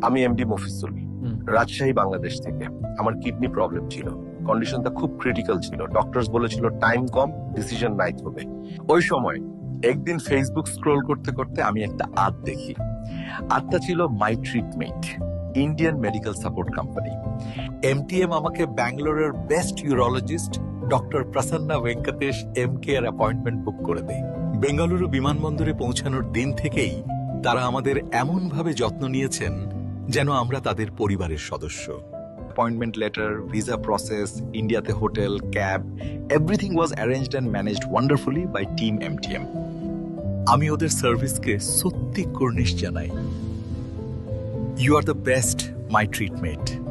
আমি এমডি মফিজুল, রাজশাহী বাংলাদেশ থেকে। আমার কিডনি প্রবলেম ছিল, কন্ডিশনটা খুব ক্রিটিক্যাল ছিল। ডক্টরস বলেছিল টাইম কম, ডিসিশন নাইট হবে। ওই সময় একদিন ফেসবুক স্ক্রোল করতে করতে আমি একটা আড দেখি। আডটা ছিল my treatment, Indian medical support company. MTM আমাকে ব্যাঙ্গালোরের best urologist doctor Prasanna Venkatesh MK এর অ্যাপয়েন্টমেন্ট বুক করে দেয়। বেঙ্গালুরু বিমানবন্দরে পৌঁছানোর দিন থেকেই তারা আমাদের এমন ভাবে যত্ন নিয়েছেন যেন আমরা তাদের পরিবারের সদস্য। অ্যাপয়েন্টমেন্ট লেটার, ভিসা প্রসেস, ইন্ডিয়াতে hotel, cab, everything was arranged and managed wonderfully by team MTM. আমি ওদের সার্ভিসকে সত্যি কুর্নিশ জানাই। You are the best, my treatment.